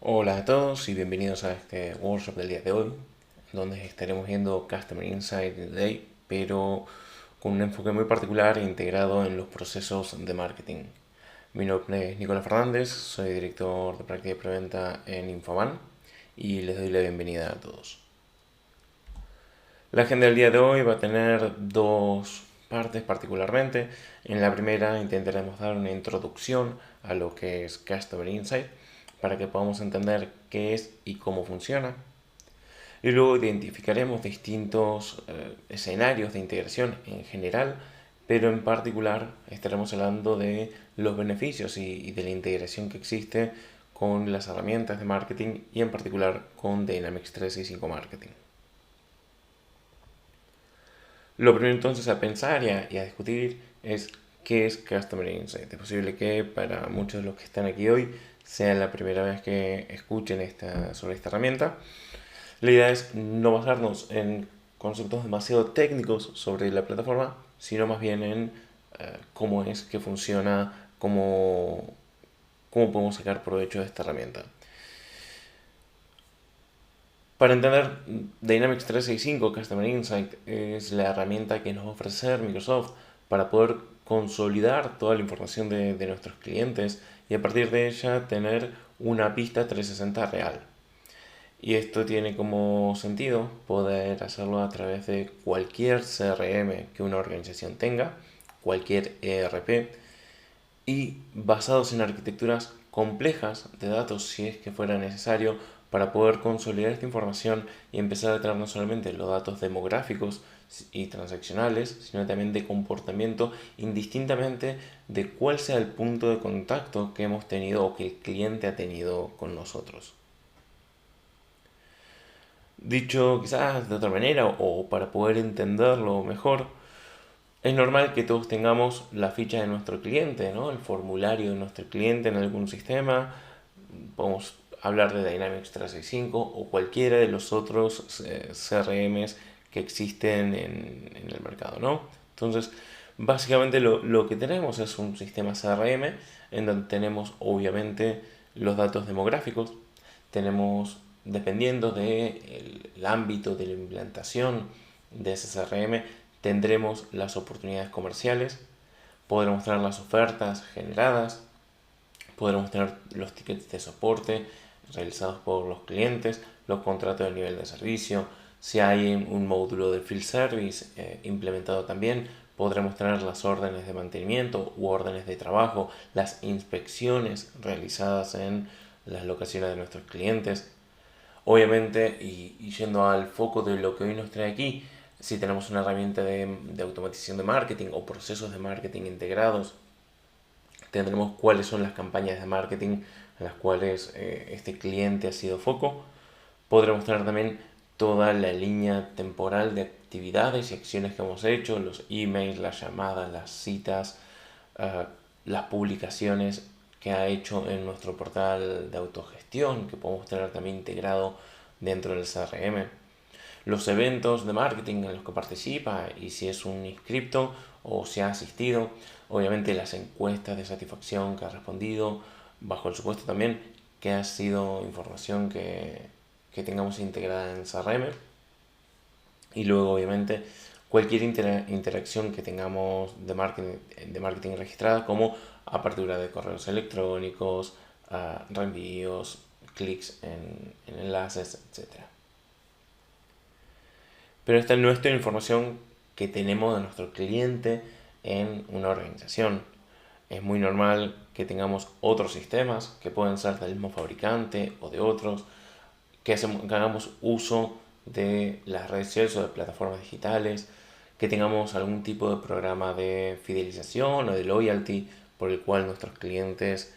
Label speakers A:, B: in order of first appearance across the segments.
A: Hola a todos y bienvenidos a este workshop del día de hoy, donde estaremos viendo Customer Insight Day, pero con un enfoque muy particular e integrado en los procesos de marketing. Mi nombre es Nicolás Fernández, soy director de práctica de preventa en Infoman y les doy la bienvenida a todos. La agenda del día de hoy va a tener dos partes particularmente. En la primera intentaremos dar una introducción a lo que es Customer Insight para que podamos entender qué es y cómo funciona. Y luego identificaremos distintos escenarios de integración en general, pero en particular estaremos hablando de los beneficios y de la integración que existe con las herramientas de marketing y en particular con Dynamics 365 Marketing. Lo primero entonces a pensar y a discutir es qué es Customer Insight. Es posible que para muchos de los que están aquí hoy sea la primera vez que escuchen sobre esta herramienta. La idea es no basarnos en conceptos demasiado técnicos sobre la plataforma, sino más bien en cómo es que funciona, cómo podemos sacar provecho de esta herramienta. Para entender, Dynamics 365 Customer Insight es la herramienta que nos va a ofrecer Microsoft para poder consolidar toda la información de nuestros clientes y a partir de ella tener una vista 360 real. Y esto tiene como sentido poder hacerlo a través de cualquier CRM que una organización tenga, cualquier ERP, y basados en arquitecturas complejas de datos si es que fuera necesario para poder consolidar esta información y empezar a traer no solamente los datos demográficos y transaccionales, sino también de comportamiento, indistintamente de cuál sea el punto de contacto que hemos tenido o que el cliente ha tenido con nosotros. Dicho quizás de otra manera o para poder entenderlo mejor, es normal que todos tengamos la ficha de nuestro cliente, ¿no? El formulario de nuestro cliente en algún sistema. Podemos hablar de Dynamics 365 o cualquiera de los otros CRMs que existen en el mercado, ¿no? Entonces, básicamente lo que tenemos es un sistema CRM en donde tenemos obviamente los datos demográficos, tenemos, dependiendo del ámbito de la implantación de ese CRM, tendremos las oportunidades comerciales, podremos tener las ofertas generadas, podremos tener los tickets de soporte realizados por los clientes, los contratos de nivel de servicio, si hay un módulo de field service implementado también, podremos tener las órdenes de mantenimiento u órdenes de trabajo, las inspecciones realizadas en las locaciones de nuestros clientes. Obviamente, y yendo al foco de lo que hoy nos trae aquí, si tenemos una herramienta de automatización de marketing o procesos de marketing integrados, tendremos cuáles son las campañas de marketing en las cuales este cliente ha sido foco. Podremos tener también toda la línea temporal de actividades y acciones que hemos hecho, los emails, las llamadas, las citas, las publicaciones que ha hecho en nuestro portal de autogestión, que podemos tener también integrado dentro del CRM, los eventos de marketing en los que participa y si es un inscripto o si ha asistido, obviamente las encuestas de satisfacción que ha respondido, bajo el supuesto también que ha sido información que tengamos integrada en CRM y luego obviamente cualquier interacción que tengamos de marketing registrada como apertura de correos electrónicos, reenvíos, clics en enlaces, etcétera. Pero esta no es toda la información que tenemos de nuestro cliente en una organización. Es muy normal que tengamos otros sistemas que pueden ser del mismo fabricante o de otros, que hagamos uso de las redes sociales o de plataformas digitales, que tengamos algún tipo de programa de fidelización o de loyalty por el cual nuestros clientes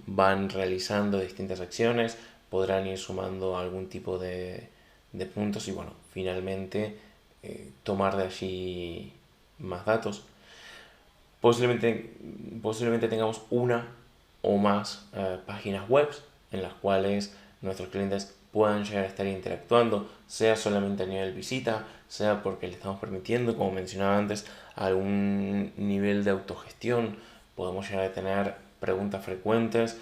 A: van realizando distintas acciones, podrán ir sumando algún tipo de puntos y finalmente tomar de allí más datos. Posiblemente, posiblemente tengamos una o más páginas web en las cuales nuestros clientes puedan llegar a estar interactuando, sea solamente a nivel visita, sea porque le estamos permitiendo, como mencionaba antes, algún nivel de autogestión. Podemos llegar a tener preguntas frecuentes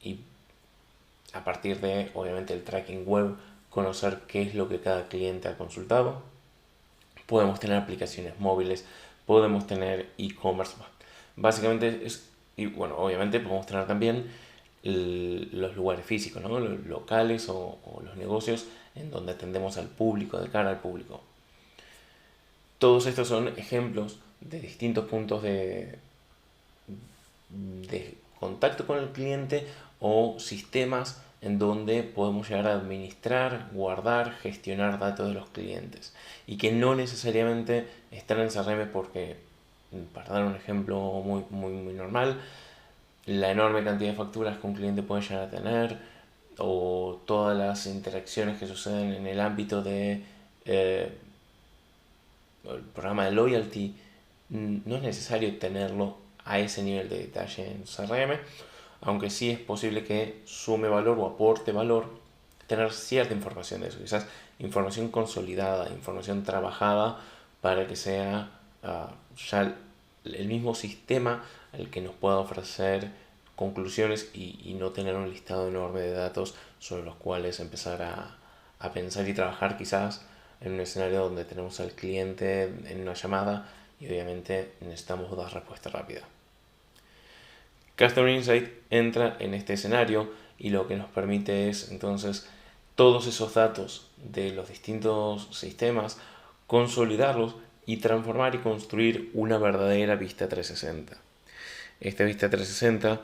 A: y a partir de, obviamente, el tracking web, conocer qué es lo que cada cliente ha consultado. Podemos tener aplicaciones móviles, podemos tener e-commerce. Básicamente y bueno, obviamente podemos tener también los lugares físicos, ¿no? Los locales o los negocios en donde atendemos al público, de cara al público. Todos estos son ejemplos de distintos puntos de contacto con el cliente o sistemas en donde podemos llegar a administrar, guardar, gestionar datos de los clientes y que no necesariamente están en CRM porque, para dar un ejemplo muy normal, la enorme cantidad de facturas que un cliente puede llegar a tener o todas las interacciones que suceden en el ámbito de el programa de loyalty, no es necesario tenerlo a ese nivel de detalle en CRM, aunque sí es posible que sume valor o aporte valor tener cierta información de eso, quizás información consolidada, información trabajada para que sea ya el mismo sistema el que nos pueda ofrecer conclusiones y no tener un listado enorme de datos sobre los cuales empezar a pensar y trabajar quizás en un escenario donde tenemos al cliente en una llamada y obviamente necesitamos dar respuesta rápida. Customer Insight entra en este escenario y lo que nos permite es entonces todos esos datos de los distintos sistemas, consolidarlos y transformar y construir una verdadera vista 360. Esta vista 360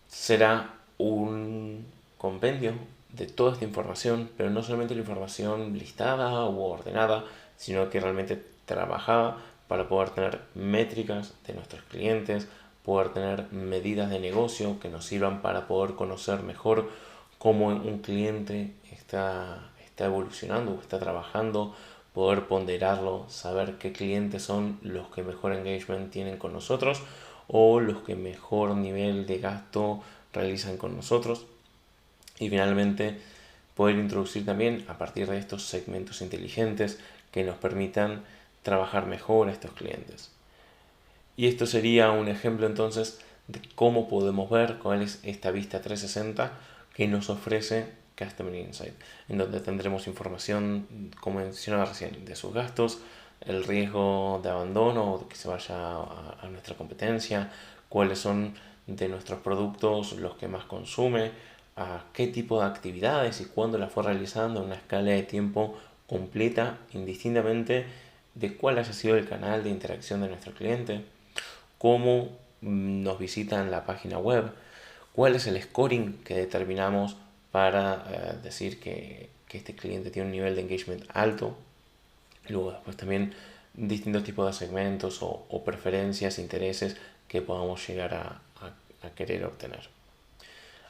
A: será un compendio de toda esta información, pero no solamente la información listada u ordenada, sino que realmente trabajada para poder tener métricas de nuestros clientes, poder tener medidas de negocio que nos sirvan para poder conocer mejor cómo un cliente está evolucionando o está trabajando, poder ponderarlo, saber qué clientes son los que mejor engagement tienen con nosotros o los que mejor nivel de gasto realizan con nosotros. Y finalmente poder introducir también a partir de estos segmentos inteligentes que nos permitan trabajar mejor a estos clientes. Y esto sería un ejemplo entonces de cómo podemos ver cuál es esta vista 360 que nos ofrece Customer Insight, en donde tendremos información, como mencionaba recién, de sus gastos, el riesgo de abandono o de que se vaya a nuestra competencia, cuáles son de nuestros productos los que más consume, a qué tipo de actividades y cuándo las fue realizando en una escala de tiempo completa, indistintamente de cuál haya sido el canal de interacción de nuestro cliente, cómo nos visitan la página web, cuál es el scoring que determinamos para decir que este cliente tiene un nivel de engagement alto. Luego después también distintos tipos de segmentos o preferencias, intereses que podamos llegar a querer obtener.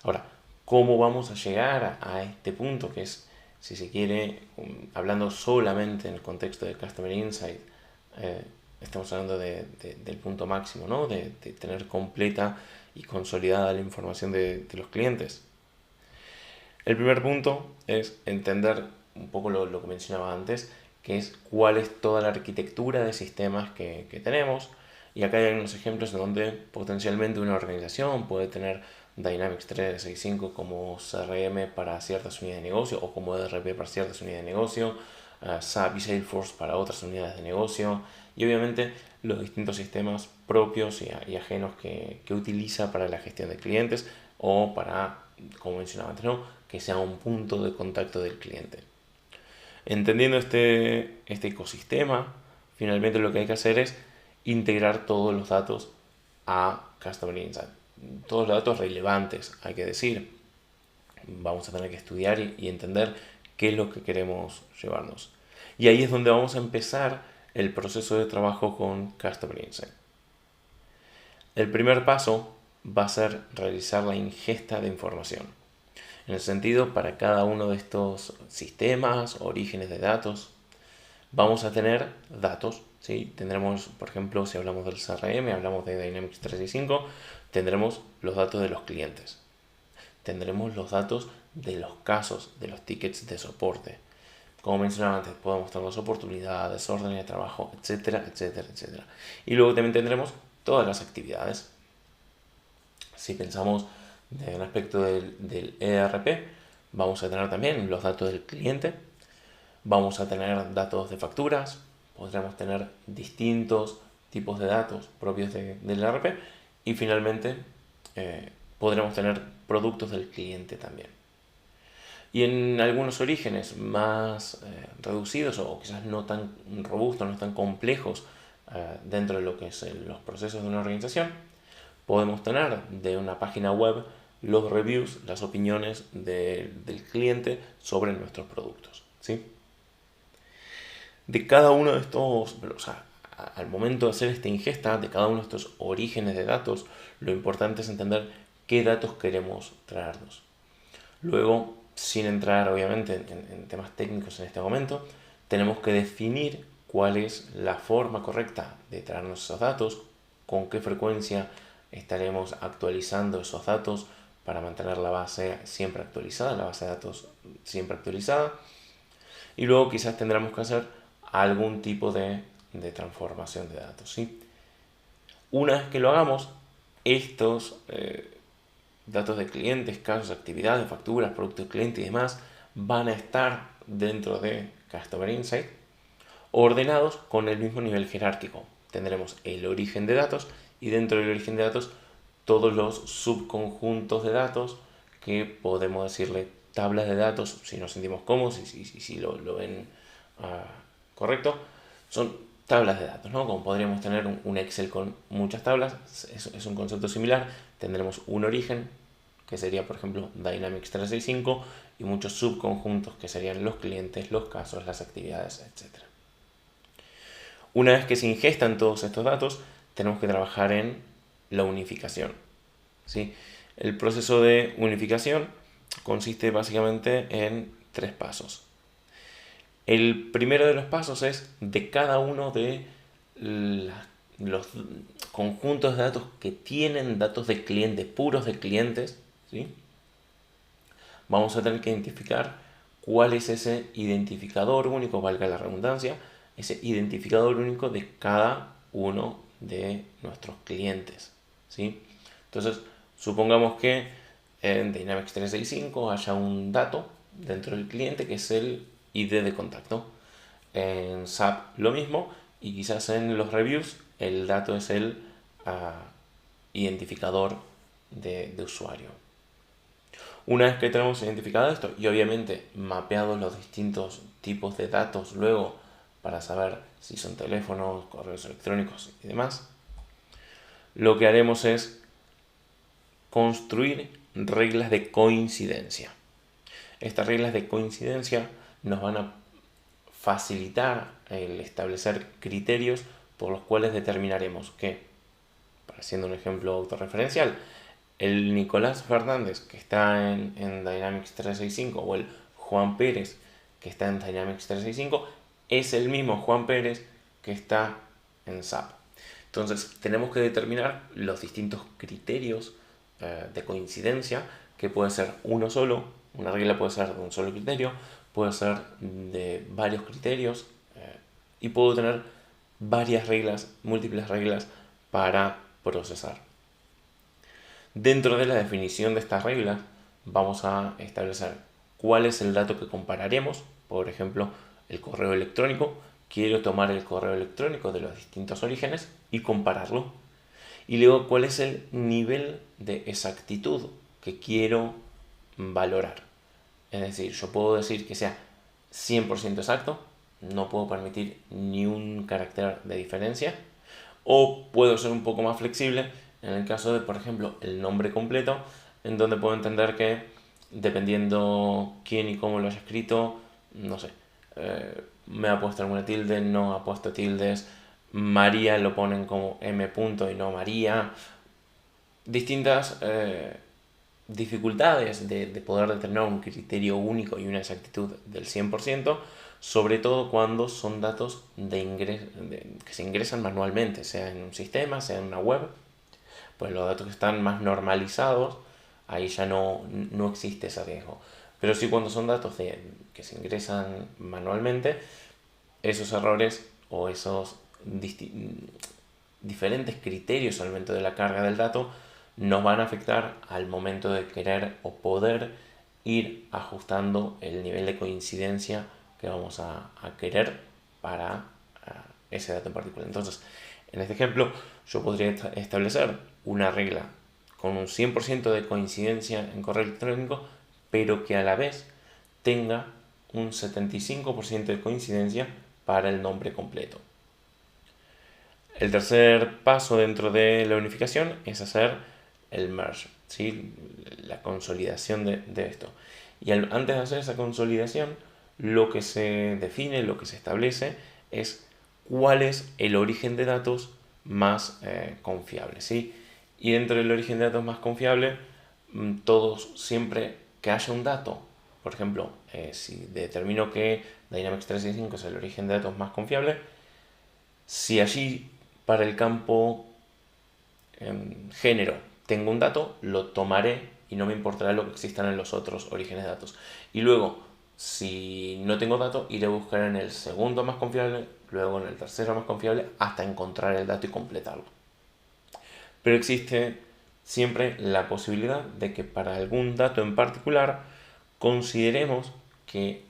A: Ahora, ¿cómo vamos a llegar a este punto que es, si se quiere, hablando solamente en el contexto de Customer Insight, estamos hablando del punto máximo, ¿no? De tener completa y consolidada la información de los clientes? El primer punto es entender un poco lo que mencionaba antes, que es cuál es toda la arquitectura de sistemas que tenemos. Y acá hay unos ejemplos en donde potencialmente una organización puede tener Dynamics 365 como CRM para ciertas unidades de negocio o como ERP para ciertas unidades de negocio, SAP y Salesforce para otras unidades de negocio y obviamente los distintos sistemas propios y ajenos que utiliza para la gestión de clientes o para, como mencionaba antes, ¿no? Que sea un punto de contacto del cliente. Entendiendo este ecosistema, finalmente lo que hay que hacer es integrar todos los datos a Customer Insight. Todos los datos relevantes, hay que decir. Vamos a tener que estudiar y entender qué es lo que queremos llevarnos. Y ahí es donde vamos a empezar el proceso de trabajo con Customer Insight. El primer paso va a ser realizar la ingesta de información. En el sentido, para cada uno de estos sistemas, orígenes de datos, vamos a tener datos, ¿sí? Tendremos, por ejemplo, si hablamos del CRM, hablamos de Dynamics 365, tendremos los datos de los clientes. Tendremos los datos de los casos, de los tickets de soporte. Como mencionaba antes, podemos tener las oportunidades, órdenes de trabajo, etcétera, etcétera, etcétera. Y luego también tendremos todas las actividades. Si pensamos Desde el aspecto del ERP, vamos a tener también los datos del cliente, vamos a tener datos de facturas, podremos tener distintos tipos de datos propios del ERP y finalmente podremos tener productos del cliente también. Y en algunos orígenes más reducidos o quizás no tan robustos, no tan complejos dentro de lo que es los procesos de una organización, podemos tener de una página web los reviews, las opiniones del cliente sobre nuestros productos, ¿sí? De cada uno de estos, o sea, al momento de hacer esta ingesta de cada uno de estos orígenes de datos, lo importante es entender qué datos queremos traernos. Luego, sin entrar obviamente en temas técnicos en este momento, tenemos que definir cuál es la forma correcta de traernos esos datos, con qué frecuencia estaremos actualizando esos datos para mantener la base siempre actualizada, la base de datos siempre actualizada. Y luego quizás tendremos que hacer algún tipo de transformación de datos, ¿sí? Una vez que lo hagamos, estos datos de clientes, casos, actividades, facturas, productos de cliente y demás van a estar dentro de Customer Insight ordenados con el mismo nivel jerárquico. Tendremos el origen de datos y dentro del origen de datos todos los subconjuntos de datos que podemos decirle tablas de datos si nos sentimos cómodos y si lo ven correcto. Son tablas de datos, ¿no? Como podríamos tener un Excel con muchas tablas, es un concepto similar. Tendremos un origen, que sería por ejemplo Dynamics 365, y muchos subconjuntos que serían los clientes, los casos, las actividades, etc. Una vez que se ingestan todos estos datos, tenemos que trabajar en la unificación, ¿sí? El proceso de unificación consiste básicamente en 3 pasos. El primero de los pasos es de cada uno de los conjuntos de datos que tienen datos de clientes, puros de clientes, ¿sí? Vamos a tener que identificar cuál es ese identificador único, valga la redundancia, ese identificador único de cada uno de nuestros clientes, ¿sí? Entonces, supongamos que en Dynamics 365 haya un dato dentro del cliente que es el ID de contacto. En SAP lo mismo y quizás en los reviews el dato es el identificador de usuario. Una vez que tenemos identificado esto y obviamente mapeados los distintos tipos de datos luego para saber si son teléfonos, correos electrónicos y demás, lo que haremos es construir reglas de coincidencia. Estas reglas de coincidencia nos van a facilitar el establecer criterios por los cuales determinaremos que, haciendo un ejemplo autorreferencial, el Nicolás Fernández que está en Dynamics 365 o el Juan Pérez que está en Dynamics 365 es el mismo Juan Pérez que está en SAP. Entonces tenemos que determinar los distintos criterios de coincidencia, que puede ser uno solo, una regla puede ser de un solo criterio, puede ser de varios criterios y puedo tener varias reglas, múltiples reglas para procesar. Dentro de la definición de estas reglas vamos a establecer cuál es el dato que compararemos, por ejemplo el correo electrónico. Quiero tomar el correo electrónico de los distintos orígenes y compararlo. Y luego cuál es el nivel de exactitud que quiero valorar. Es decir, yo puedo decir que sea 100% exacto, no puedo permitir ni un carácter de diferencia, o puedo ser un poco más flexible en el caso de, por ejemplo, el nombre completo, en donde puedo entender que dependiendo quién y cómo lo haya escrito, no sé, me ha puesto alguna tilde, no ha puesto tildes, María lo ponen como M punto y no María. Distintas dificultades de poder determinar un criterio único y una exactitud del 100%, sobre todo cuando son datos que se ingresan manualmente, sea en un sistema, sea en una web. Pues los datos que están más normalizados, ahí ya no existe ese riesgo. Pero sí cuando son datos que se ingresan manualmente, esos errores o esos diferentes criterios al momento de la carga del dato nos van a afectar al momento de querer o poder ir ajustando el nivel de coincidencia que vamos a querer para ese dato en particular. Entonces, en este ejemplo, yo podría establecer una regla con un 100% de coincidencia en correo electrónico, pero que a la vez tenga un 75% de coincidencia para el nombre completo. El tercer paso dentro de la unificación es hacer el merge, ¿sí? La consolidación de esto. Y antes de hacer esa consolidación, lo que se define, lo que se establece es cuál es el origen de datos más confiable, ¿sí? Y dentro del origen de datos más confiable, todos siempre que haya un dato, por ejemplo, si determino que Dynamics 365 es el origen de datos más confiable, si allí para el campo género tengo un dato, lo tomaré y no me importará lo que existan en los otros orígenes de datos. Y luego, si no tengo dato, iré a buscar en el segundo más confiable, luego en el tercero más confiable, hasta encontrar el dato y completarlo. Pero existe siempre la posibilidad de que para algún dato en particular consideremos que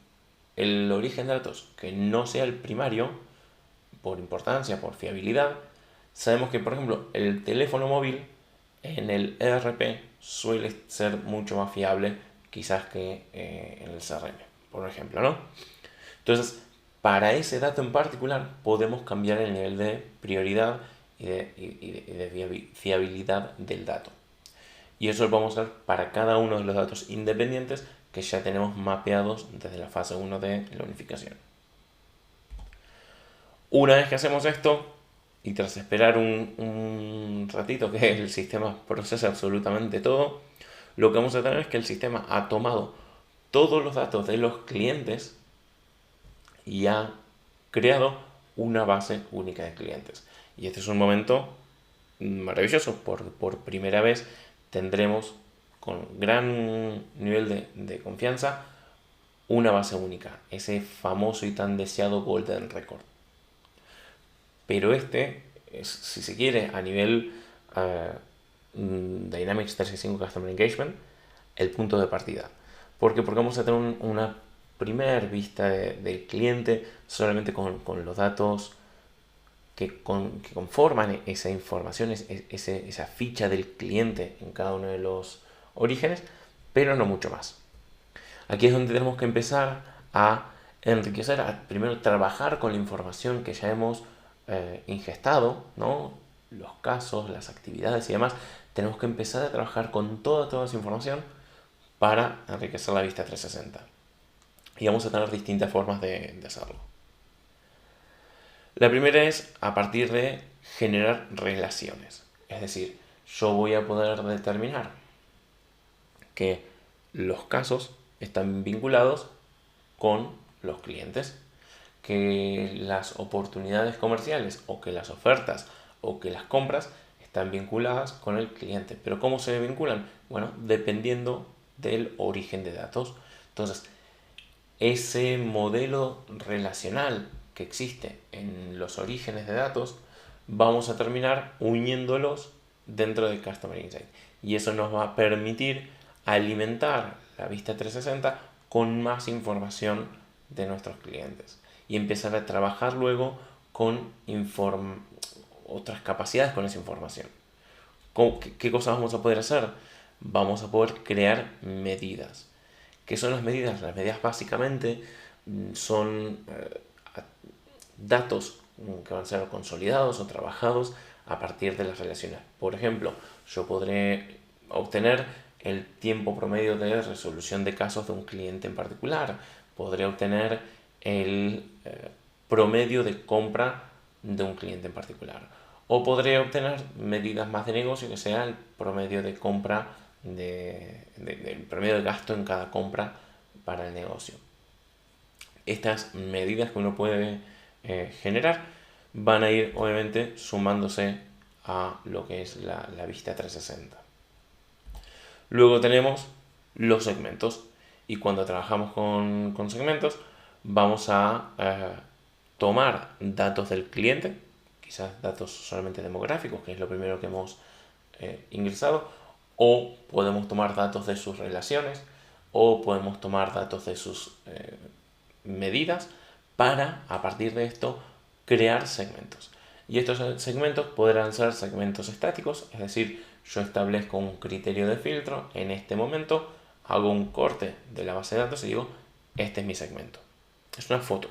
A: el origen de datos que no sea el primario, por importancia, por fiabilidad, sabemos que, por ejemplo, el teléfono móvil en el ERP suele ser mucho más fiable quizás que en el CRM, por ejemplo, ¿no? Entonces, para ese dato en particular podemos cambiar el nivel de prioridad y de fiabilidad del dato. Y eso lo vamos a hacer para cada uno de los datos independientes que ya tenemos mapeados desde la fase 1 de la unificación. Una vez que hacemos esto, y tras esperar un ratito que el sistema procese absolutamente todo, lo que vamos a tener es que el sistema ha tomado todos los datos de los clientes y ha creado una base única de clientes. Y este es un momento maravilloso. Por primera vez tendremos con gran nivel de confianza una base única, ese famoso y tan deseado Golden Record. Pero este es, si se quiere, a nivel Dynamics 365 Customer Engagement, el punto de partida. ¿Por qué? Porque vamos a tener una primer vista del cliente solamente con los datos que conforman esa información, esa ficha del cliente en cada uno de los orígenes, pero no mucho más. Aquí es donde tenemos que empezar a enriquecer, a primero trabajar con la información que ya hemos ingestado, ¿no? Los casos, las actividades y demás. Tenemos que empezar a trabajar con toda esa información para enriquecer la vista 360. Y vamos a tener distintas formas de hacerlo. La primera es a partir de generar relaciones. Es decir, yo voy a poder determinar que los casos están vinculados con los clientes, que las oportunidades comerciales o que las ofertas o que las compras están vinculadas con el cliente. ¿Pero cómo se vinculan? Bueno, dependiendo del origen de datos. Entonces, ese modelo relacional que existe en los orígenes de datos, vamos a terminar uniéndolos dentro de Customer Insight. Y eso nos va a permitir alimentar la vista 360 con más información de nuestros clientes y empezar a trabajar luego con otras capacidades con esa información. ¿Qué cosas vamos a poder hacer? Vamos a poder crear medidas. ¿Qué son las medidas? Las medidas básicamente son datos que van a ser consolidados o trabajados a partir de las relaciones. Por ejemplo, yo podré obtener el tiempo promedio de resolución de casos de un cliente en particular. Podré obtener el promedio de compra de un cliente en particular. O podré obtener medidas más de negocio, que sea el promedio de compra, el promedio de gasto en cada compra para el negocio. Estas medidas que uno puede generar van a ir obviamente sumándose a lo que es la vista 360. Luego tenemos los segmentos y cuando trabajamos con segmentos vamos a tomar datos del cliente, quizás datos solamente demográficos, que es lo primero que hemos ingresado, o podemos tomar datos de sus relaciones, o podemos tomar datos de sus medidas para, a partir de esto, crear segmentos. Y estos segmentos podrán ser segmentos estáticos, es decir, yo establezco un criterio de filtro en este momento, hago un corte de la base de datos y digo, este es mi segmento. Es una foto.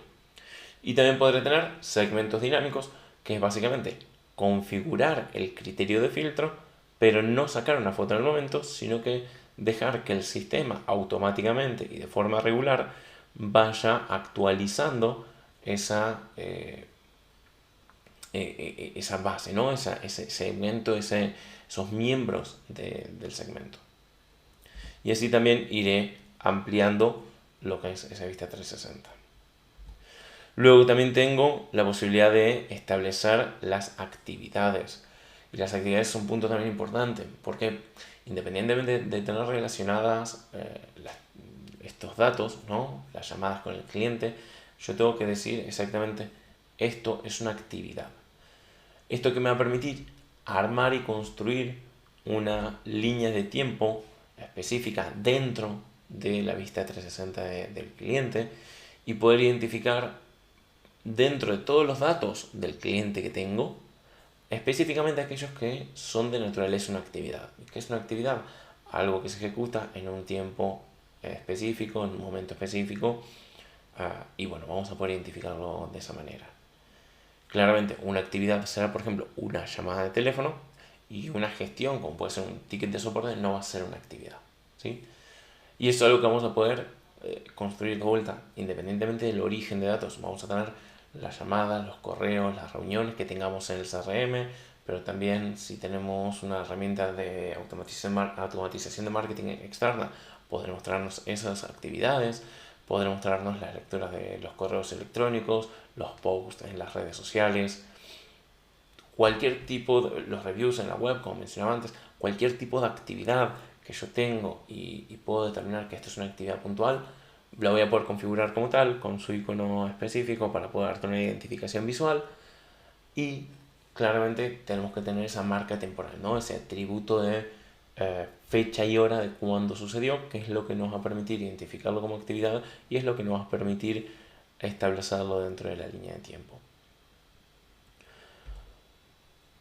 A: Y también podré tener segmentos dinámicos, que es básicamente configurar el criterio de filtro, pero no sacar una foto en el momento, sino que dejar que el sistema automáticamente y de forma regular vaya actualizando esa base, ¿no? Ese segmento, esos miembros del segmento. Y así también iré ampliando lo que es esa vista 360. Luego también tengo la posibilidad de establecer las actividades. Y las actividades son un punto también importante, porque independientemente de tener relacionadas estos datos, ¿no? Las llamadas con el cliente, yo tengo que decir exactamente, esto es una actividad. Esto que me va a permitir armar y construir una línea de tiempo específica dentro de la vista 360 del cliente y poder identificar dentro de todos los datos del cliente que tengo, específicamente aquellos que son de naturaleza una actividad. ¿Qué es una actividad? Algo que se ejecuta en un tiempo específico, en un momento específico, y bueno, vamos a poder identificarlo de esa manera. Claramente, una actividad será, por ejemplo, una llamada de teléfono, y una gestión, como puede ser un ticket de soporte, no va a ser una actividad, ¿sí? Y eso es algo que vamos a poder construir de vuelta, independientemente del origen de datos. Vamos a tener las llamadas, los correos, las reuniones que tengamos en el CRM, pero también si tenemos una herramienta de automatización de marketing externa, podremos mostrarnos esas actividades, podremos mostrarnos las lecturas de los correos electrónicos, los posts en las redes sociales, cualquier tipo de los reviews en la web, como mencionaba antes, cualquier tipo de actividad que yo tengo y puedo determinar que esto es una actividad puntual, la voy a poder configurar como tal, con su icono específico para poder darte una identificación visual. Y claramente tenemos que tener esa marca temporal, ¿no? Ese atributo de fecha y hora de cuándo sucedió, que es lo que nos va a permitir identificarlo como actividad y es lo que nos va a permitir establecerlo dentro de la línea de tiempo.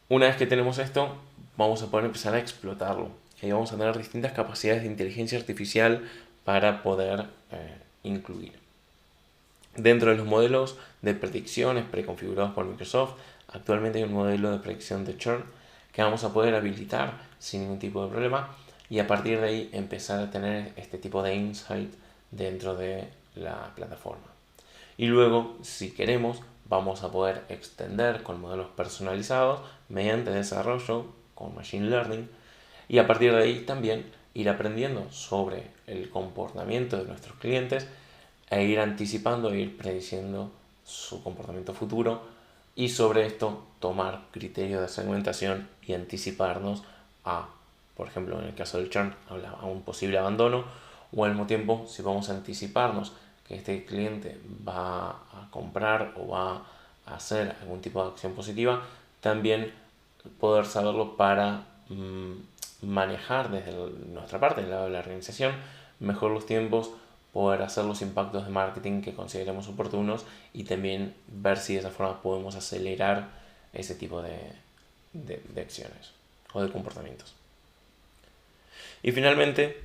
A: Una vez que tenemos esto, vamos a poder empezar a explotarlo. Y ahí vamos a tener distintas capacidades de inteligencia artificial para poder incluir. Dentro de los modelos de predicciones preconfigurados por Microsoft, actualmente hay un modelo de predicción de churn que vamos a poder habilitar sin ningún tipo de problema y a partir de ahí empezar a tener este tipo de insight dentro de la plataforma. Y luego, si queremos, vamos a poder extender con modelos personalizados mediante desarrollo con Machine Learning y a partir de ahí también ir aprendiendo sobre el comportamiento de nuestros clientes e ir anticipando e ir prediciendo su comportamiento futuro y sobre esto tomar criterios de segmentación y anticiparnos a, por ejemplo, en el caso del churn, a un posible abandono o al mismo tiempo si vamos a anticiparnos que este cliente va a comprar o va a hacer algún tipo de acción positiva, también poder saberlo para manejar desde nuestra parte, del lado de la organización, mejor los tiempos, poder hacer los impactos de marketing que consideremos oportunos y también ver si de esa forma podemos acelerar ese tipo de acciones o de comportamientos. Y finalmente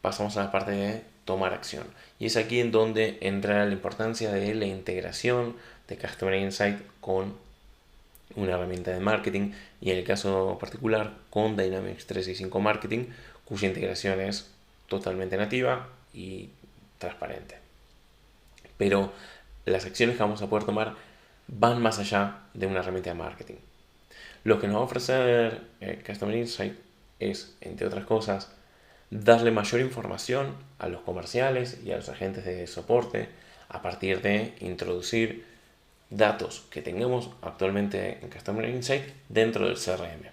A: pasamos a la parte de tomar acción. Y es aquí en donde entra la importancia de la integración de Customer Insight con una herramienta de marketing y en el caso particular con Dynamics 365 Marketing, cuya integración es totalmente nativa y transparente. Pero las acciones que vamos a poder tomar van más allá de una herramienta de marketing. Lo que nos va a ofrecer Customer Insight es, entre otras cosas, darle mayor información a los comerciales y a los agentes de soporte a partir de introducir datos que tengamos actualmente en Customer Insight dentro del CRM.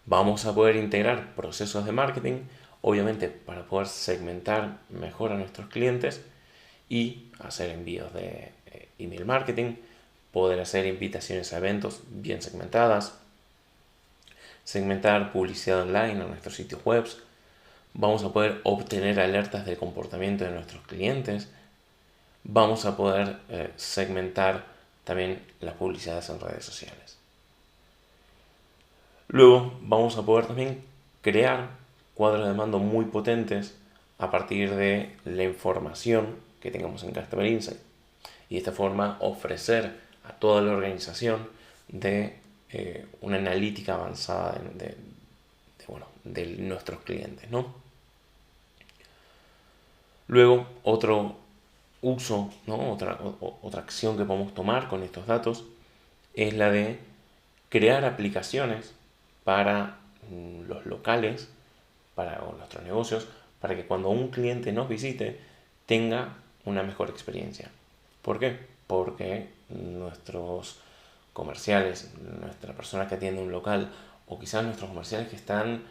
A: Vamos a poder integrar procesos de marketing, obviamente para poder segmentar mejor a nuestros clientes y hacer envíos de email marketing, poder hacer invitaciones a eventos bien segmentadas, segmentar publicidad online en nuestros sitios web, vamos a poder obtener alertas del comportamiento de nuestros clientes, vamos a poder segmentar también las publicidades en redes sociales. Luego vamos a poder también crear cuadros de mando muy potentes a partir de la información que tengamos en Customer Insight. Y de esta forma ofrecer a toda la organización una analítica avanzada de nuestros clientes, ¿no? Luego, otro uso, ¿no? Otra acción que podemos tomar con estos datos es la de crear aplicaciones para los locales, para nuestros negocios, para que cuando un cliente nos visite tenga una mejor experiencia. ¿Por qué? Porque nuestros comerciales, nuestra persona que atiende un local o quizás nuestros comerciales que están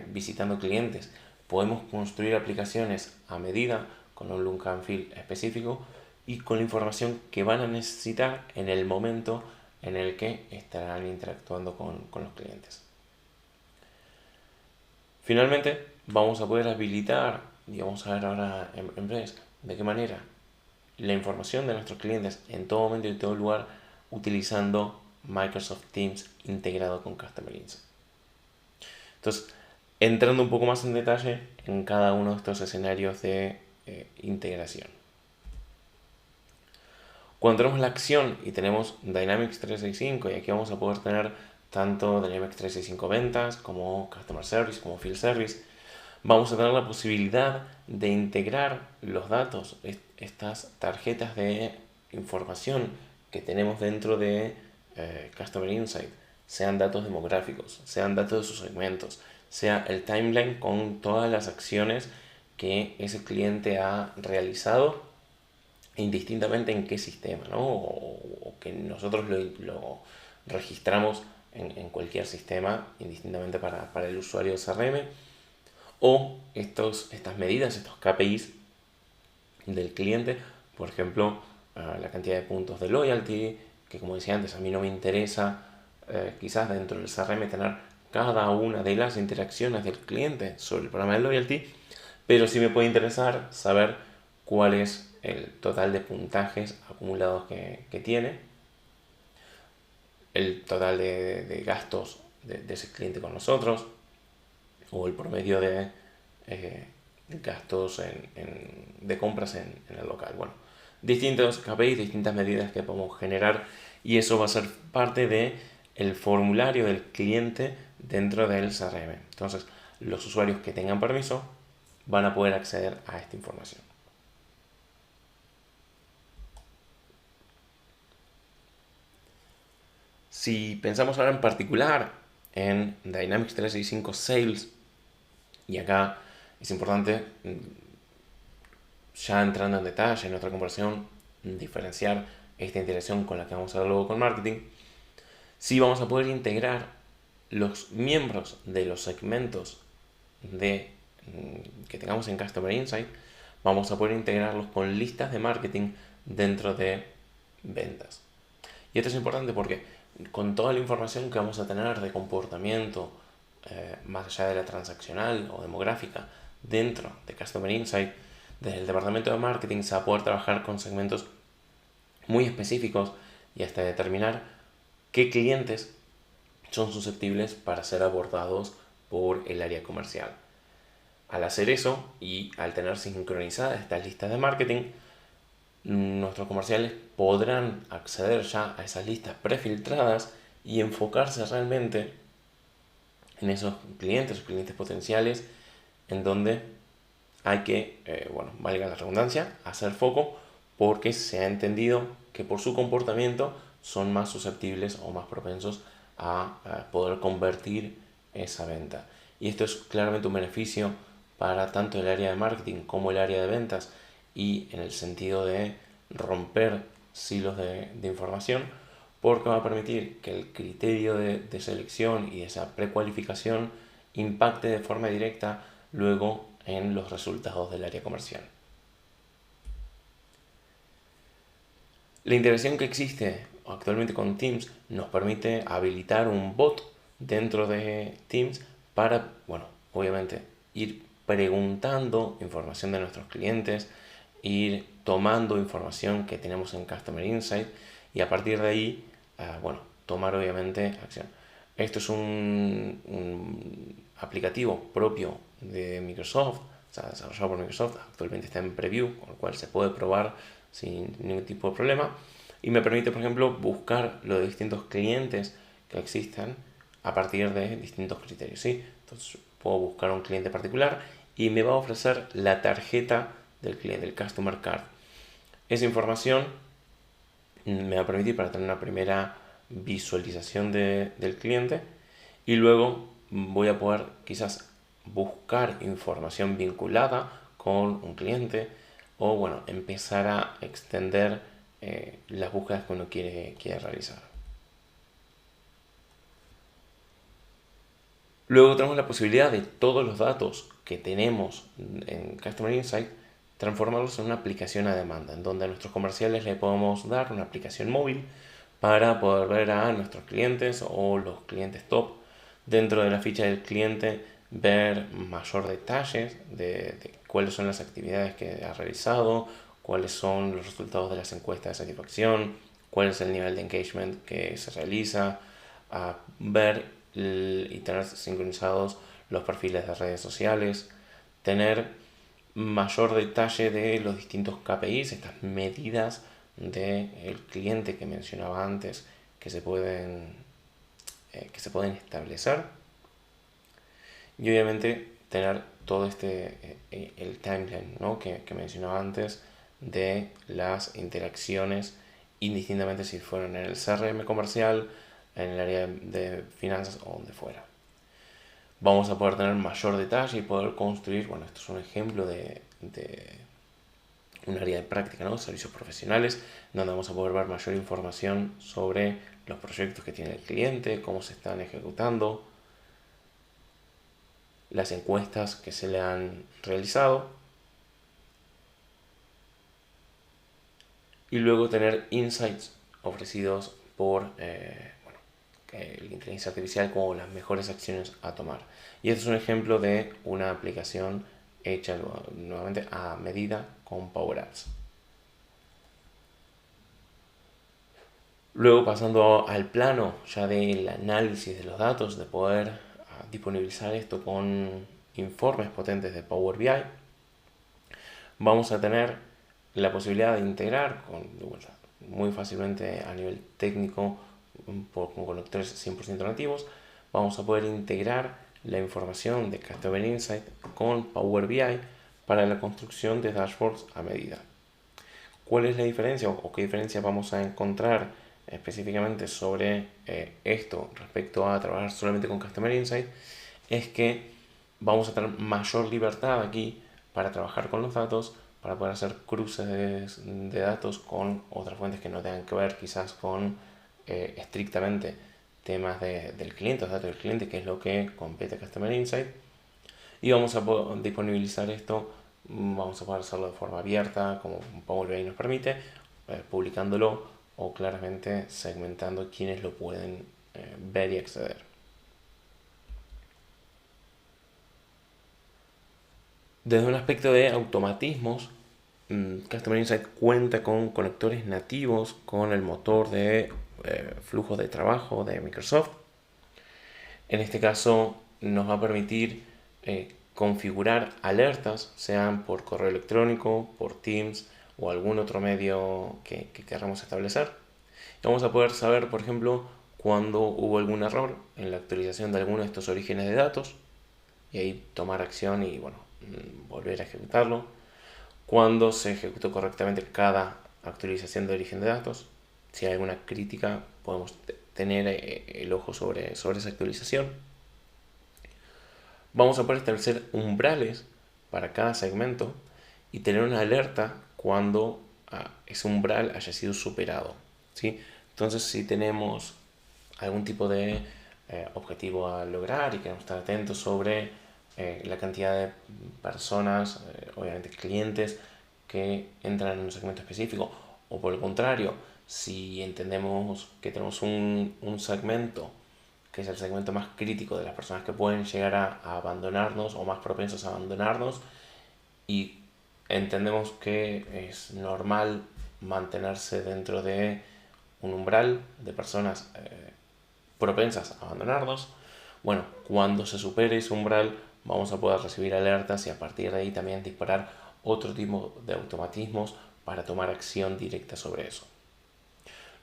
A: visitando clientes, podemos construir aplicaciones a medida con un look and feel específico y con la información que van a necesitar en el momento en el que estarán interactuando con los clientes. Finalmente, vamos a poder habilitar, y vamos a ver ahora en breve, de qué manera la información de nuestros clientes en todo momento y en todo lugar utilizando Microsoft Teams integrado con Customer Insight. Entonces, entrando un poco más en detalle en cada uno de estos escenarios de integración. Cuando tenemos la acción y tenemos Dynamics 365, y aquí vamos a poder tener tanto Dynamics 365 ventas como Customer Service, como Field Service, vamos a tener la posibilidad de integrar los datos, estas tarjetas de información que tenemos dentro de Customer Insight, sean datos demográficos, sean datos de sus segmentos, sea el timeline con todas las acciones que ese cliente ha realizado, indistintamente en qué sistema, ¿no? O que nosotros lo registramos en cualquier sistema, indistintamente para el usuario de CRM, o estas medidas, estos KPIs del cliente, por ejemplo, la cantidad de puntos de loyalty, que como decía antes, a mí no me interesa quizás dentro del CRM tener cada una de las interacciones del cliente sobre el programa de loyalty, pero sí me puede interesar saber cuál es el total de puntajes acumulados que tiene, el total de gastos de ese cliente con nosotros, o el promedio de gastos de compras en el local. Bueno, distintos KPIs, distintas medidas que podemos generar, y eso va a ser parte del formulario del cliente dentro del CRM. Entonces, los usuarios que tengan permiso van a poder acceder a esta información. Si pensamos ahora en particular en Dynamics 365 Sales, y acá es importante, ya entrando en detalle en otra conversación, diferenciar esta integración con la que vamos a ver luego con marketing, sí vamos a poder integrar los miembros de los segmentos que tengamos en Customer Insight, vamos a poder integrarlos con listas de marketing dentro de ventas. Y esto es importante porque con toda la información que vamos a tener de comportamiento, más allá de la transaccional o demográfica, dentro de Customer Insight, desde el departamento de marketing se va a poder trabajar con segmentos muy específicos y hasta determinar qué clientes son susceptibles para ser abordados por el área comercial. Al hacer eso y al tener sincronizadas estas listas de marketing, nuestros comerciales podrán acceder ya a esas listas prefiltradas y enfocarse realmente en esos clientes o clientes potenciales en donde hay que, valga la redundancia, hacer foco, porque se ha entendido que por su comportamiento son más susceptibles o más propensos a poder convertir esa venta. Y esto es claramente un beneficio para tanto el área de marketing como el área de ventas, y en el sentido de romper silos de información, porque va a permitir que el criterio de selección y esa precualificación impacte de forma directa luego en los resultados del área comercial. La integración que existe actualmente con Teams nos permite habilitar un bot dentro de Teams para, bueno, obviamente ir preguntando información de nuestros clientes, ir tomando información que tenemos en Customer Insight y a partir de ahí, bueno, tomar obviamente acción. Esto es un aplicativo propio de Microsoft, o sea, desarrollado por Microsoft, actualmente está en preview, con lo cual se puede probar sin ningún tipo de problema y me permite, por ejemplo, buscar los distintos clientes que existan a partir de distintos criterios, ¿sí? Entonces puedo buscar un cliente particular y me va a ofrecer la tarjeta del cliente, el Customer Card. Esa información me va a permitir para tener una primera visualización del cliente y luego voy a poder quizás buscar información vinculada con un cliente o bueno, empezar a extender las búsquedas que uno quiere realizar. Luego tenemos la posibilidad de todos los datos que tenemos en Customer Insight transformarlos en una aplicación a demanda, en donde a nuestros comerciales le podemos dar una aplicación móvil para poder ver a nuestros clientes o los clientes top dentro de la ficha del cliente, ver mayor detalles de cuáles son las actividades que ha realizado, cuáles son los resultados de las encuestas de satisfacción, cuál es el nivel de engagement que se realiza, a ver y tener sincronizados los perfiles de redes sociales, tener mayor detalle de los distintos KPIs, estas medidas del cliente que mencionaba antes que se pueden establecer y obviamente tener todo el timeline, ¿no? que mencionaba antes de las interacciones indistintamente si fueron en el CRM comercial, en el área de finanzas o donde fuera. Vamos a poder tener mayor detalle y poder construir, bueno, esto es un ejemplo de un área de práctica, ¿no? Servicios profesionales, donde vamos a poder ver mayor información sobre los proyectos que tiene el cliente, cómo se están ejecutando, las encuestas que se le han realizado y luego tener insights ofrecidos por la inteligencia artificial como las mejores acciones a tomar. Y este es un ejemplo de una aplicación hecha nuevamente a medida con Power Apps. Luego pasando al plano ya del análisis de los datos, de poder disponibilizar esto con informes potentes de Power BI, vamos a tener la posibilidad de integrar muy fácilmente a nivel técnico con conectores 100% nativos. Vamos a poder integrar la información de Customer Insight con Power BI para la construcción de dashboards a medida. ¿Cuál es la diferencia o qué diferencia vamos a encontrar específicamente sobre esto respecto a trabajar solamente con Customer Insight? Es que vamos a tener mayor libertad aquí para trabajar con los datos, para poder hacer cruces de datos con otras fuentes que no tengan que ver quizás con estrictamente temas del cliente, los datos del cliente, que es lo que compete a Customer Insight. Y vamos a poder disponibilizar esto, vamos a poder hacerlo de forma abierta, como Power BI nos permite, publicándolo o claramente segmentando quienes lo pueden ver y acceder. Desde un aspecto de automatismos, Customer Insight cuenta con conectores nativos con el motor de flujo de trabajo de Microsoft. En este caso nos va a permitir configurar alertas, sean por correo electrónico, por Teams o algún otro medio que queramos establecer. Y vamos a poder saber, por ejemplo, cuando hubo algún error en la actualización de alguno de estos orígenes de datos y ahí tomar acción y bueno, volver a ejecutarlo. Cuando se ejecutó correctamente cada actualización de origen de datos. Si hay alguna crítica, podemos tener el ojo sobre esa actualización. Vamos a poder establecer umbrales para cada segmento y tener una alerta cuando ese umbral haya sido superado, ¿sí? Entonces, si tenemos algún tipo de objetivo a lograr y queremos estar atentos sobre la cantidad de personas, obviamente clientes, que entran en un segmento específico, o por el contrario, si entendemos que tenemos un segmento que es el segmento más crítico de las personas que pueden llegar a abandonarnos o más propensos a abandonarnos, y entendemos que es normal mantenerse dentro de un umbral de personas propensas a abandonarnos. Bueno, cuando se supere ese umbral vamos a poder recibir alertas y a partir de ahí también disparar otro tipo de automatismos para tomar acción directa sobre eso.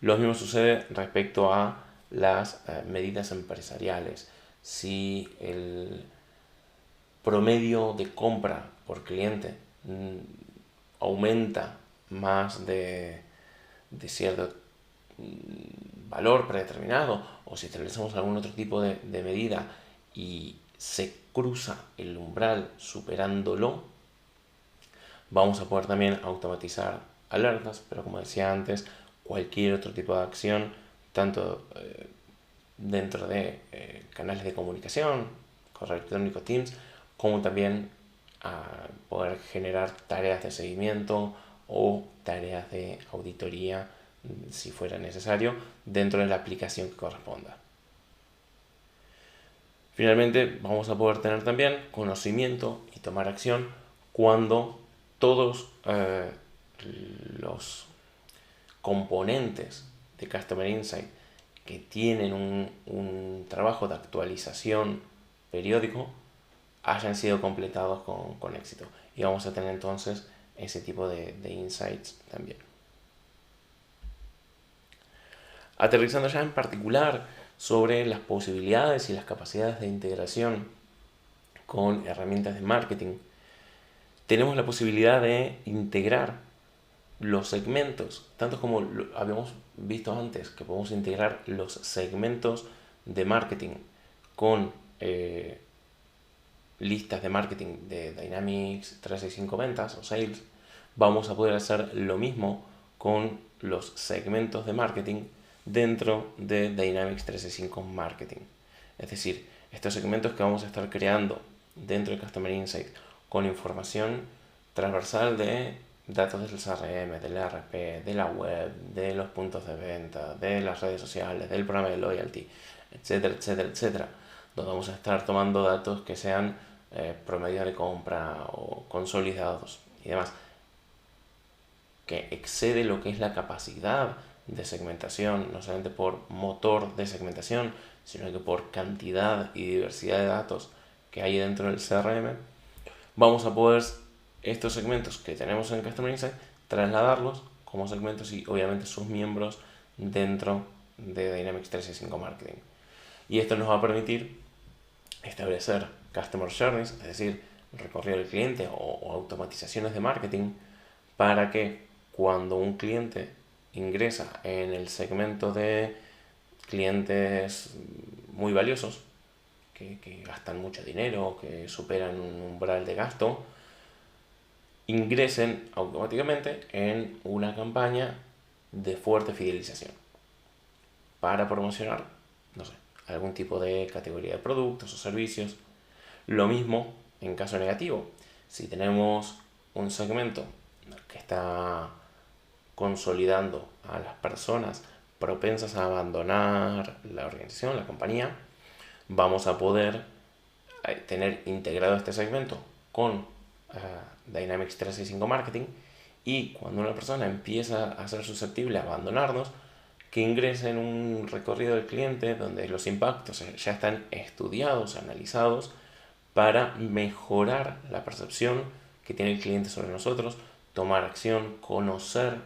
A: Lo mismo sucede respecto a las medidas empresariales. Si el promedio de compra por cliente aumenta más de cierto valor predeterminado, o si establecemos algún otro tipo de medida y se cruza el umbral superándolo, vamos a poder también automatizar alertas, pero como decía antes, cualquier otro tipo de acción, tanto dentro de canales de comunicación, correo electrónico, Teams, como también a poder generar tareas de seguimiento o tareas de auditoría, si fuera necesario, dentro de la aplicación que corresponda. Finalmente, vamos a poder tener también conocimiento y tomar acción cuando todos los componentes de Customer Insight que tienen un trabajo de actualización periódico hayan sido completados con éxito. Y vamos a tener entonces ese tipo de insights también. Aterrizando ya en particular sobre las posibilidades y las capacidades de integración con herramientas de marketing, tenemos la posibilidad de integrar los segmentos, tanto como habíamos visto antes, que podemos integrar los segmentos de marketing con listas de marketing de Dynamics 365 Ventas o Sales. Vamos a poder hacer lo mismo con los segmentos de marketing dentro de Dynamics 365 Marketing. Es decir, estos segmentos que vamos a estar creando dentro de Customer Insight con información transversal de datos del CRM, del ERP, de la web, de los puntos de venta, de las redes sociales, del programa de loyalty, etcétera, etcétera, etcétera. Donde vamos a estar tomando datos que sean promedio de compra o consolidados y demás, que excede lo que es la capacidad de segmentación, no solamente por motor de segmentación, sino que por cantidad y diversidad de datos que hay dentro del CRM, vamos a poder estos segmentos que tenemos en Customer Insight trasladarlos como segmentos y obviamente sus miembros dentro de Dynamics 365 Marketing. Y esto nos va a permitir establecer Customer Journeys, es decir, recorrido del cliente o automatizaciones de marketing para que cuando un cliente ingresa en el segmento de clientes muy valiosos, que gastan mucho dinero, que superan un umbral de gasto, ingresen automáticamente en una campaña de fuerte fidelización para promocionar, no sé, algún tipo de categoría de productos o servicios. Lo mismo en caso negativo. Si tenemos un segmento que está consolidando a las personas propensas a abandonar la organización, la compañía, vamos a poder tener integrado este segmento con Dynamics 365 Marketing, y cuando una persona empieza a ser susceptible a abandonarnos, que ingrese en un recorrido del cliente donde los impactos ya están estudiados, analizados, para mejorar la percepción que tiene el cliente sobre nosotros, tomar acción, conocer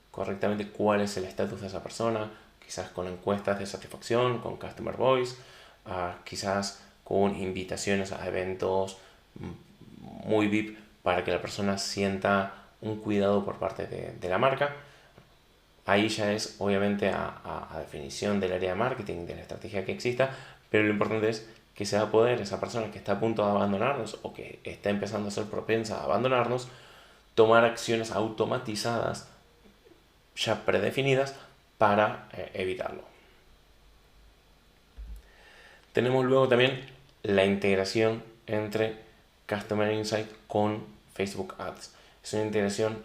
A: correctamente cuál es el estatus de esa persona, quizás con encuestas de satisfacción, con Customer Voice, quizás con invitaciones a eventos muy VIP para que la persona sienta un cuidado por parte de la marca. Ahí ya es obviamente a definición del área de marketing, de la estrategia que exista, pero lo importante es que se va a poder, esa persona que está a punto de abandonarnos o que está empezando a ser propensa a abandonarnos, tomar acciones automatizadas ya predefinidas para evitarlo. Tenemos luego también la integración entre Customer Insight con Facebook Ads. Es una integración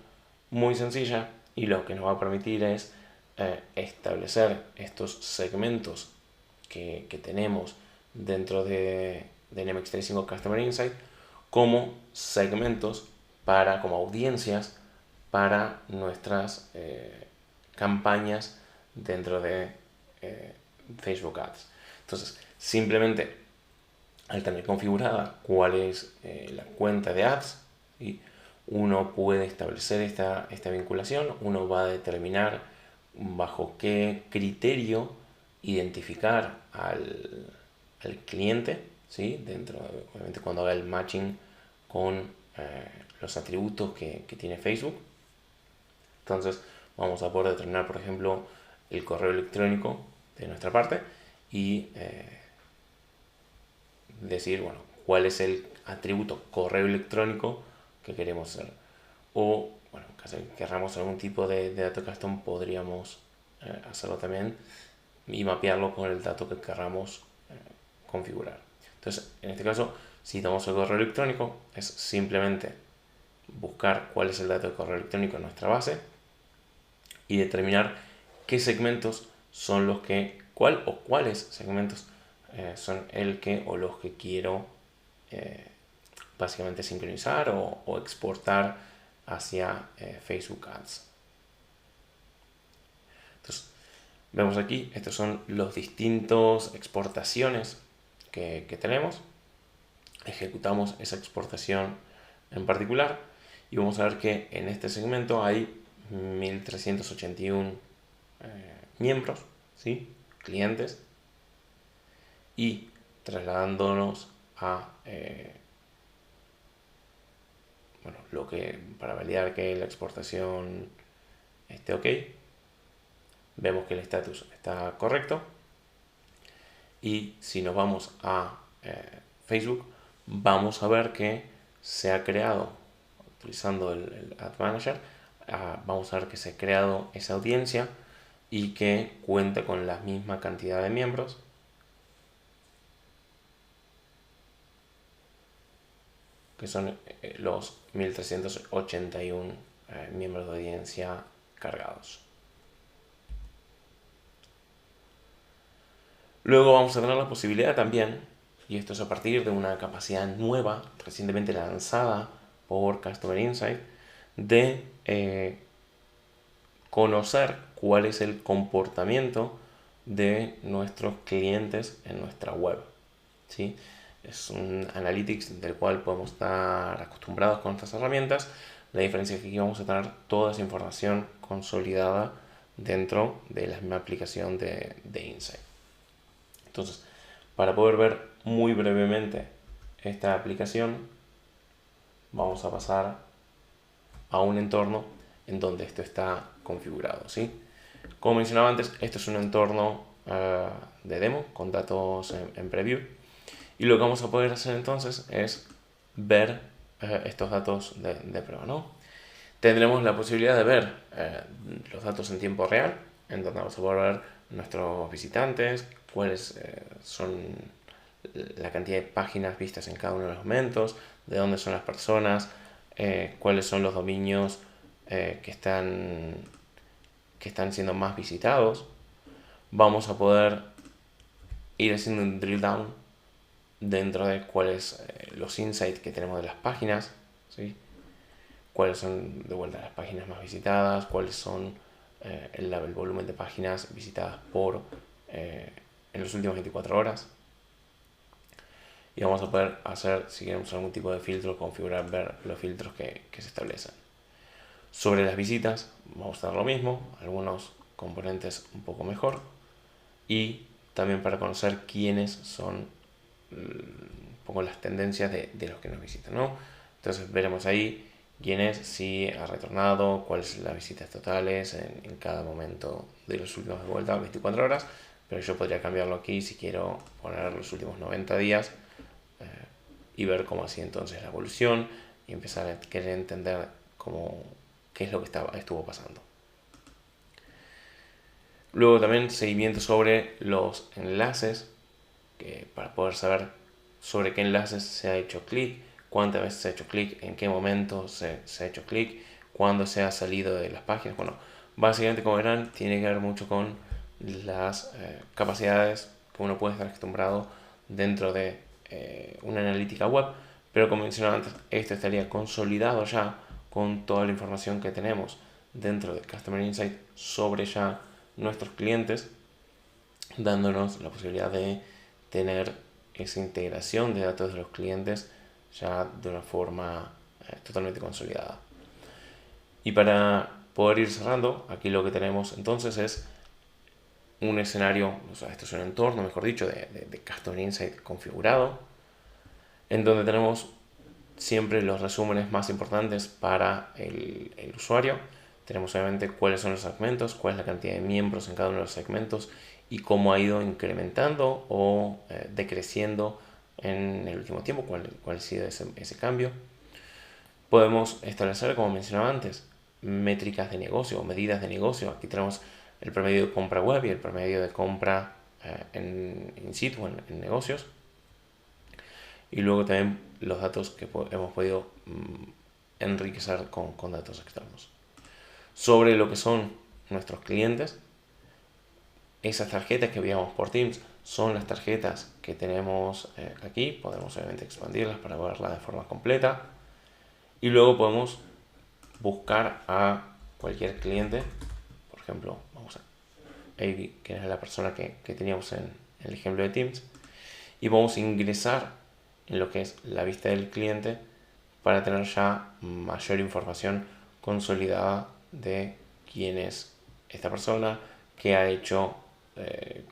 A: muy sencilla y lo que nos va a permitir es establecer estos segmentos que tenemos dentro de Nemex 365 Customer Insight como segmentos como audiencias para nuestras campañas dentro de Facebook Ads. Entonces, simplemente al tener configurada cuál es la cuenta de Ads, ¿sí? Uno puede establecer esta vinculación, uno va a determinar bajo qué criterio identificar al cliente, ¿sí? Obviamente cuando haga el matching con los atributos que tiene Facebook. Entonces vamos a poder determinar, por ejemplo, el correo electrónico de nuestra parte y decir, bueno, cuál es el atributo correo electrónico que queremos hacer. O, bueno, en caso de que queramos algún tipo de dato custom, podríamos hacerlo también y mapearlo con el dato que queramos configurar. Entonces, en este caso, si damos el correo electrónico, es simplemente buscar cuál es el dato de correo electrónico en nuestra base y determinar qué segmentos son los que, cuáles segmentos son el que o los que quiero básicamente sincronizar o exportar hacia Facebook Ads. Entonces, vemos aquí, estos son los distintos exportaciones que tenemos. Ejecutamos esa exportación en particular y vamos a ver que en este segmento hay 1381 miembros, ¿sí? Clientes, y trasladándonos a lo que para validar que la exportación esté ok, vemos que el estatus está correcto y si nos vamos a Facebook vamos a ver que se ha creado, utilizando el Ad Manager, vamos a ver que se ha creado esa audiencia y que cuenta con la misma cantidad de miembros. Que son los 1381 miembros de audiencia cargados. Luego vamos a tener la posibilidad también, y esto es a partir de una capacidad nueva, recientemente lanzada por Customer Insight, de conocer cuál es el comportamiento de nuestros clientes en nuestra web, ¿sí? Es un analytics del cual podemos estar acostumbrados con estas herramientas. La diferencia es que aquí vamos a tener toda esa información consolidada dentro de la misma aplicación de Insight. Entonces, para poder ver muy brevemente esta aplicación, vamos a pasar a un entorno en donde esto está configurado, ¿sí? Como mencionaba antes, esto es un entorno de demo con datos en preview. Y lo que vamos a poder hacer entonces es ver estos datos de prueba, ¿no? Tendremos la posibilidad de ver los datos en tiempo real, en donde vamos a poder ver nuestros visitantes, cuáles son la cantidad de páginas vistas en cada uno de los momentos, de dónde son las personas, cuáles son los dominios que están siendo más visitados. Vamos a poder ir haciendo un drill down dentro de cuáles los insights que tenemos de las páginas, ¿sí? Cuáles son de vuelta las páginas más visitadas, cuáles son el volumen de páginas visitadas en las últimas 24 horas. Y vamos a poder hacer, si queremos algún tipo de filtro, configurar, ver los filtros que se establecen. Sobre las visitas vamos a hacer lo mismo, algunos componentes un poco mejor y también para conocer quiénes son un poco las tendencias de los que nos visitan, ¿no? Entonces veremos ahí quién es, si ha retornado, cuáles son las visitas totales en cada momento de los últimos de vuelta 24 horas, pero yo podría cambiarlo aquí si quiero poner los últimos 90 días y ver cómo así entonces la evolución y empezar a querer entender qué es lo que estuvo pasando. Luego también seguimiento sobre los enlaces, para poder saber sobre qué enlaces se ha hecho clic, cuántas veces se ha hecho clic, en qué momento se ha hecho clic, cuándo se ha salido de las páginas. Bueno, básicamente, como verán, tiene que ver mucho con las capacidades que uno puede estar acostumbrado dentro de una analítica web, pero como mencionaba antes, esto estaría consolidado ya con toda la información que tenemos dentro de Customer Insight sobre ya nuestros clientes, dándonos la posibilidad de tener esa integración de datos de los clientes ya de una forma totalmente consolidada. Y para poder ir cerrando, aquí lo que tenemos entonces es un escenario, o sea, esto es un entorno, mejor dicho, de Customer Insight configurado, en donde tenemos siempre los resúmenes más importantes para el usuario. Tenemos obviamente cuáles son los segmentos, cuál es la cantidad de miembros en cada uno de los segmentos y cómo ha ido incrementando o decreciendo en el último tiempo, cuál ha sido ese cambio. Podemos establecer, como mencionaba antes, métricas de negocio o medidas de negocio. Aquí tenemos el promedio de compra web y el promedio de compra in situ, en negocios. Y luego también los datos que hemos podido enriquecer con datos externos. Sobre lo que son nuestros clientes, esas tarjetas que veíamos por Teams son las tarjetas que tenemos aquí. Podemos obviamente expandirlas para verlas de forma completa. Y luego podemos buscar a cualquier cliente. Por ejemplo, vamos a Avi, que es la persona que teníamos en el ejemplo de Teams. Y vamos a ingresar en lo que es la vista del cliente para tener ya mayor información consolidada de quién es esta persona, qué ha hecho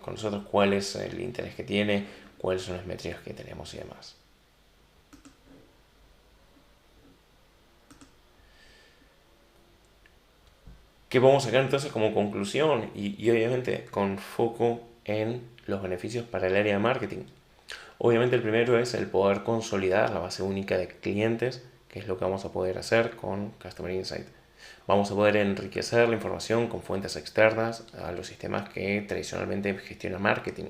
A: con nosotros, cuál es el interés que tiene, cuáles son las métricas que tenemos y demás. ¿Qué podemos sacar entonces como conclusión? Y obviamente con foco en los beneficios para el área de marketing. Obviamente el primero es el poder consolidar la base única de clientes, que es lo que vamos a poder hacer con Customer Insight. Vamos a poder enriquecer la información con fuentes externas a los sistemas que tradicionalmente gestiona marketing.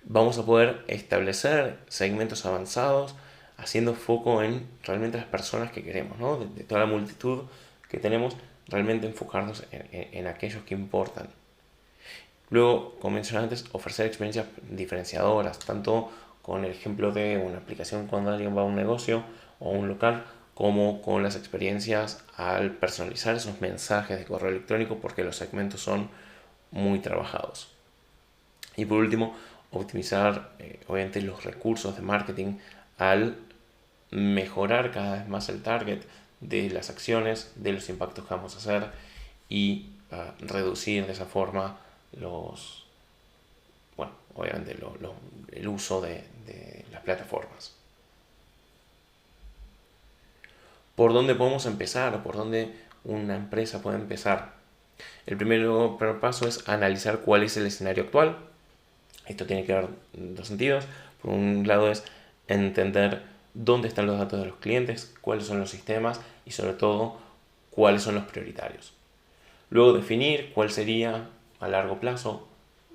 A: Vamos a poder establecer segmentos avanzados haciendo foco en realmente las personas que queremos, ¿no? De toda la multitud que tenemos, realmente enfocarnos en aquellos que importan. Luego, como mencioné antes, ofrecer experiencias diferenciadoras, tanto con el ejemplo de una aplicación cuando alguien va a un negocio o a un local, como con las experiencias al personalizar esos mensajes de correo electrónico, porque los segmentos son muy trabajados. Y por último, optimizar obviamente los recursos de marketing al mejorar cada vez más el target de las acciones, de los impactos que vamos a hacer y reducir de esa forma obviamente el uso de las plataformas. ¿Por dónde podemos empezar o por dónde una empresa puede empezar? El primer paso es analizar cuál es el escenario actual. Esto tiene que ver en dos sentidos. Por un lado es entender dónde están los datos de los clientes, cuáles son los sistemas y sobre todo cuáles son los prioritarios. Luego definir cuál sería a largo plazo,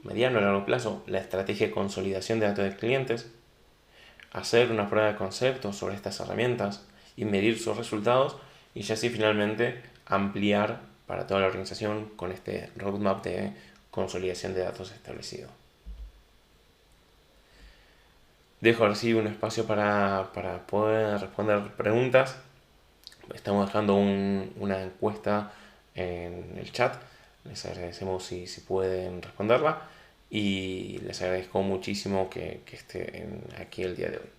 A: mediano a largo plazo, la estrategia de consolidación de datos de clientes, hacer una prueba de concepto sobre estas herramientas y medir sus resultados y ya así finalmente ampliar para toda la organización con este roadmap de consolidación de datos establecido. Dejo así un espacio para poder responder preguntas. Estamos dejando una encuesta en el chat. Les agradecemos si pueden responderla y les agradezco muchísimo que estén aquí el día de hoy.